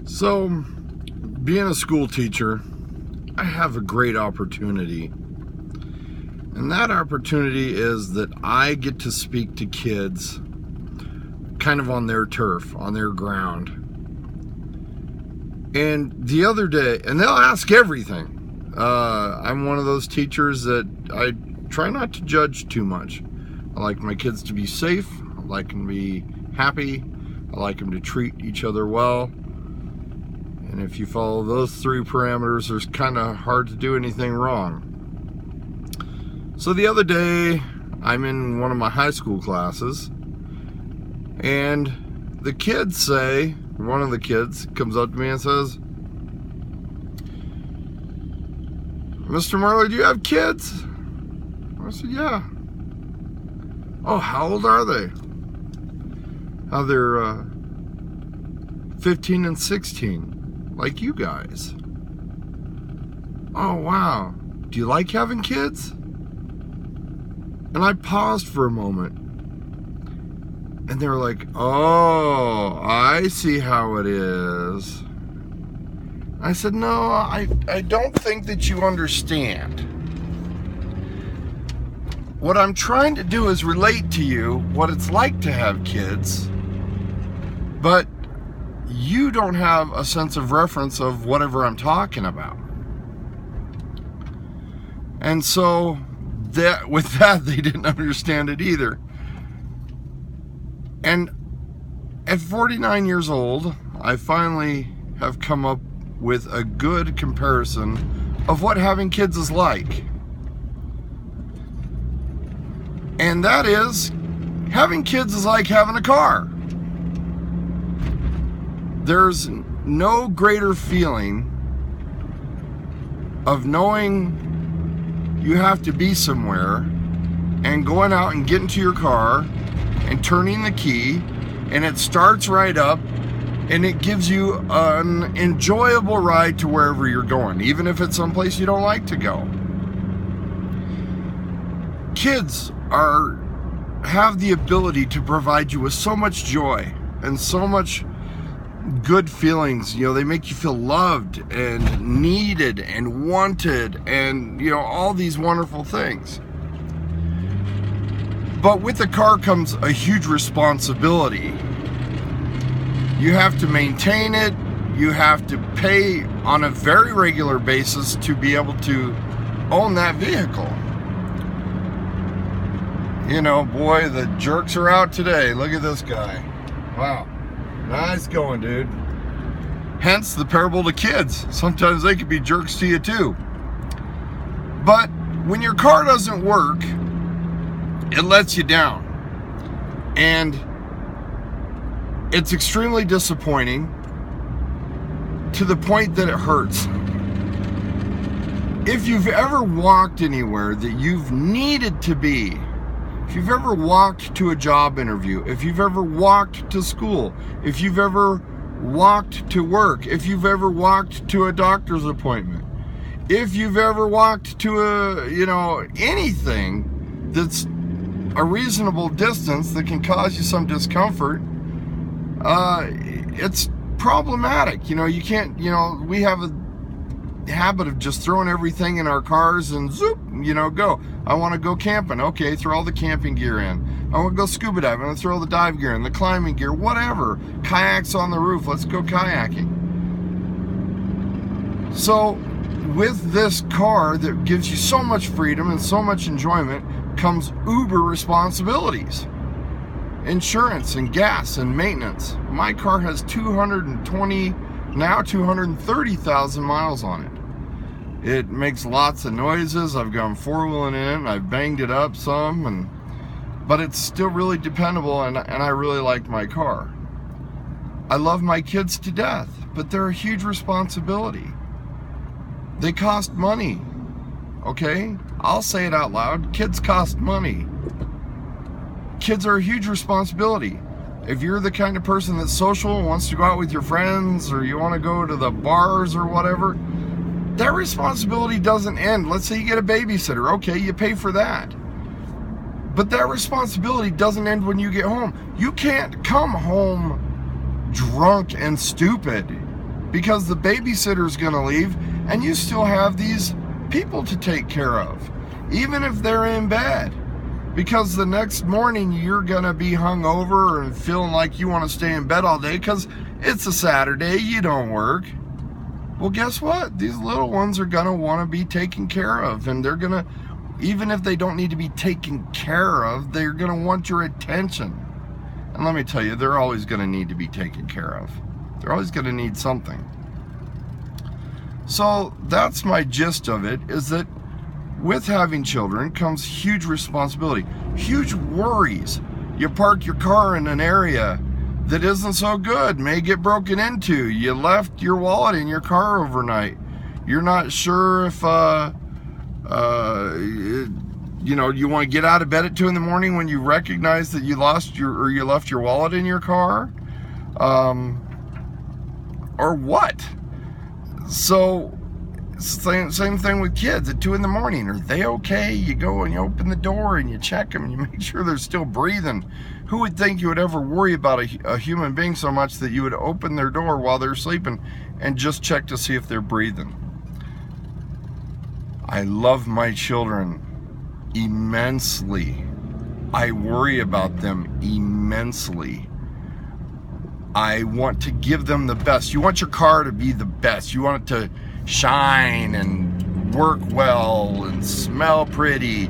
So, being a school teacher, I have a great opportunity. And that opportunity is that I get to speak to kids kind of on their turf, on their ground. And the other day, and they'll ask everything. I'm one of those teachers that I try not to judge too much. I like my kids to be safe. I like them to be happy. I like them to treat each other well. And if you follow those three parameters, there's kind of hard to do anything wrong. So the other day, I'm in one of my high school classes, and the kids say, one of the kids comes up to me and says, "Mr. Marley, do you have kids?" I said, "Yeah." "Oh, how old are they?" "Oh, they're 15 and 16, like you guys." "Oh, wow. Do you like having kids?" And I paused for a moment. And they were like, "Oh, I see how it is." I said, "No, I don't think that you understand. What I'm trying to do is relate to you what it's like to have kids, but you don't have a sense of reference of whatever I'm talking about." And so with that, they didn't understand it either. And at 49 years old, I finally have come up with a good comparison of what having kids is like. And that is, having kids is like having a car. There's no greater feeling of knowing you have to be somewhere and going out and getting to your car and turning the key, and it starts right up, and it gives you an enjoyable ride to wherever you're going, even if it's someplace you don't like to go. Kids have the ability to provide you with so much joy and so much good feelings. They make you feel loved and needed and wanted, and all these wonderful things. But with the car comes a huge responsibility. You have to maintain it. You have to pay on a very regular basis to be able to own that vehicle. Boy, the jerks are out today. Look at this guy. Wow. Nice going, dude. Hence the parable to kids. Sometimes they can be jerks to you too. But when your car doesn't work, it lets you down. And it's extremely disappointing to the point that it hurts. If you've ever walked anywhere that you've needed to be, if you've ever walked to a job interview, if you've ever walked to school, if you've ever walked to work, if you've ever walked to a doctor's appointment, if you've ever walked to anything that's a reasonable distance that can cause you some discomfort, it's problematic. You can't, we have a habit of just throwing everything in our cars and zoop, go. I want to go camping. Okay, throw all the camping gear in. I want to go scuba diving. I'm going to throw the dive gear in, the climbing gear, whatever. Kayaks on the roof. Let's go kayaking. So with this car that gives you so much freedom and so much enjoyment comes uber responsibilities. Insurance and gas and maintenance. My car has 230,000 miles on it. It makes lots of noises. I've gone four-wheeling in it, and I've banged it up some, but it's still really dependable, and I really like my car. I love my kids to death, but they're a huge responsibility. They cost money, okay? I'll say it out loud. Kids cost money. Kids are a huge responsibility. If you're the kind of person that's social and wants to go out with your friends, or you want to go to the bars or whatever, that responsibility doesn't end. Let's say you get a babysitter. Okay, you pay for that. But that responsibility doesn't end when you get home. You can't come home drunk and stupid. because the babysitter's going to leave and you still have these people to take care of, even if they're in bed. Because the next morning you're going to be hungover and feeling like you want to stay in bed all day because it's a Saturday, you don't work. Well, guess what? These little ones are going to want to be taken care of, and they're going to, even if they don't need to be taken care of, they're going to want your attention. And let me tell you, they're always going to need to be taken care of. They're always going to need something. So that's my gist of it, is that with having children comes huge responsibility, huge worries. You park your car in an area that isn't so good, may get broken into. You left your wallet in your car overnight. You're not sure if you want to get out of bed at 2 a.m. when you recognize that you left your wallet in your car, or what. So same thing with kids at 2 a.m. Are they okay? You go and you open the door and you check them and you make sure they're still breathing. Who would think you would ever worry about a human being so much that you would open their door while they're sleeping and just check to see if they're breathing? I love my children immensely. I worry about them immensely. I want to give them the best. You want your car to be the best. You want it to shine and work well and smell pretty,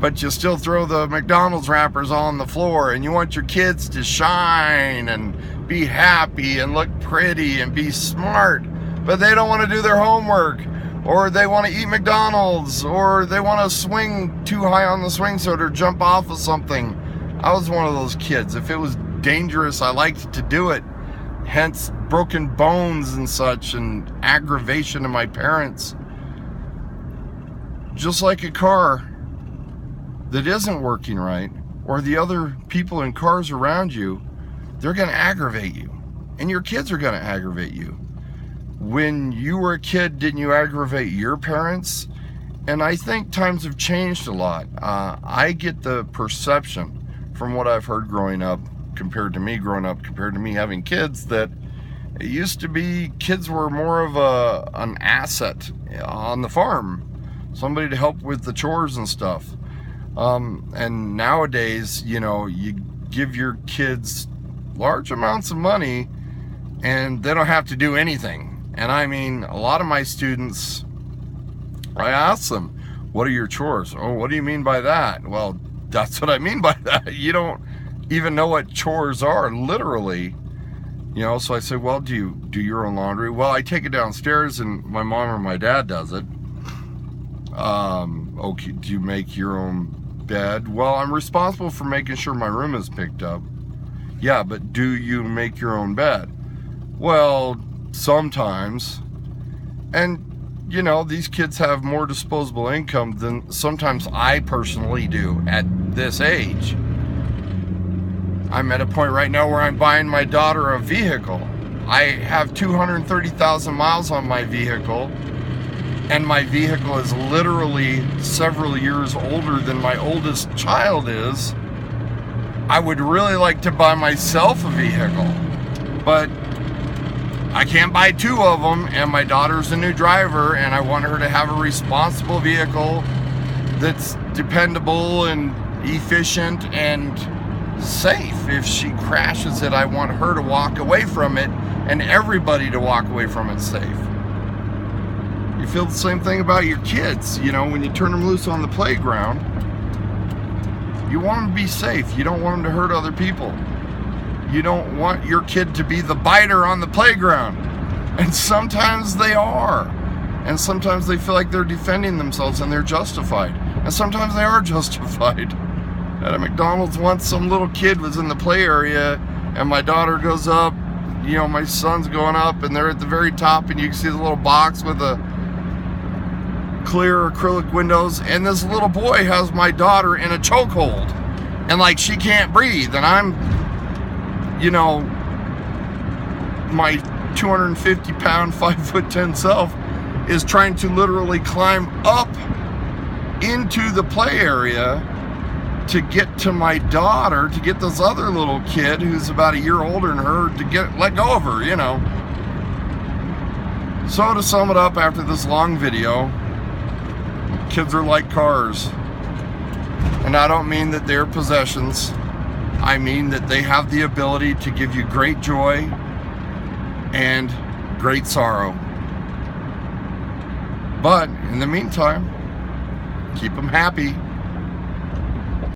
but you still throw the McDonald's wrappers on the floor, and you want your kids to shine and be happy and look pretty and be smart, but they don't want to do their homework, or they want to eat McDonald's, or they want to swing too high on the swing set or jump off of something. I was one of those kids. If it was dangerous, I liked to do it. Hence broken bones and such, and aggravation to my parents. Just like a car that isn't working right, or the other people in cars around you, they're going to aggravate you. And your kids are going to aggravate you. When you were a kid, didn't you aggravate your parents? And I think times have changed a lot. I get the perception from what I've heard growing up, compared to me having kids, that it used to be kids were more of an asset on the farm, somebody to help with the chores and stuff. And nowadays, you give your kids large amounts of money and they don't have to do anything. And I mean, a lot of my students, I ask them, what are your chores? Oh, what do you mean by that? Well, that's what I mean by that. You don't even know what chores are, literally. So I say, well, do you do your own laundry? Well, I take it downstairs and my mom or my dad does it. Okay, do you make your own bed? Well, I'm responsible for making sure my room is picked up. Yeah, but do you make your own bed? Well, sometimes. And these kids have more disposable income than sometimes I personally do at this age. I'm at a point right now where I'm buying my daughter a vehicle. I have 230,000 miles on my vehicle, and my vehicle is literally several years older than my oldest child is. I would really like to buy myself a vehicle, but I can't buy two of them, and my daughter's a new driver, and I want her to have a responsible vehicle that's dependable and efficient and safe. If she crashes it, I want her to walk away from it and everybody to walk away from it safe. You feel the same thing about your kids. When you turn them loose on the playground, you want them to be safe. You don't want them to hurt other people. You don't want your kid to be the biter on the playground. And sometimes they are. And sometimes they feel like they're defending themselves and they're justified. And sometimes they are justified. At a McDonald's once, some little kid was in the play area and my daughter goes up, my son's going up, and they're at the very top, and you can see the little box with the clear acrylic windows, and this little boy has my daughter in a chokehold, and she can't breathe, and I'm my 250-pound, 5'10" self is trying to literally climb up into the play area to get to my daughter, to get this other little kid who's about a year older than her, to let go of her, So to sum it up after this long video, kids are like cars. And I don't mean that they're possessions. I mean that they have the ability to give you great joy and great sorrow. But in the meantime, keep them happy.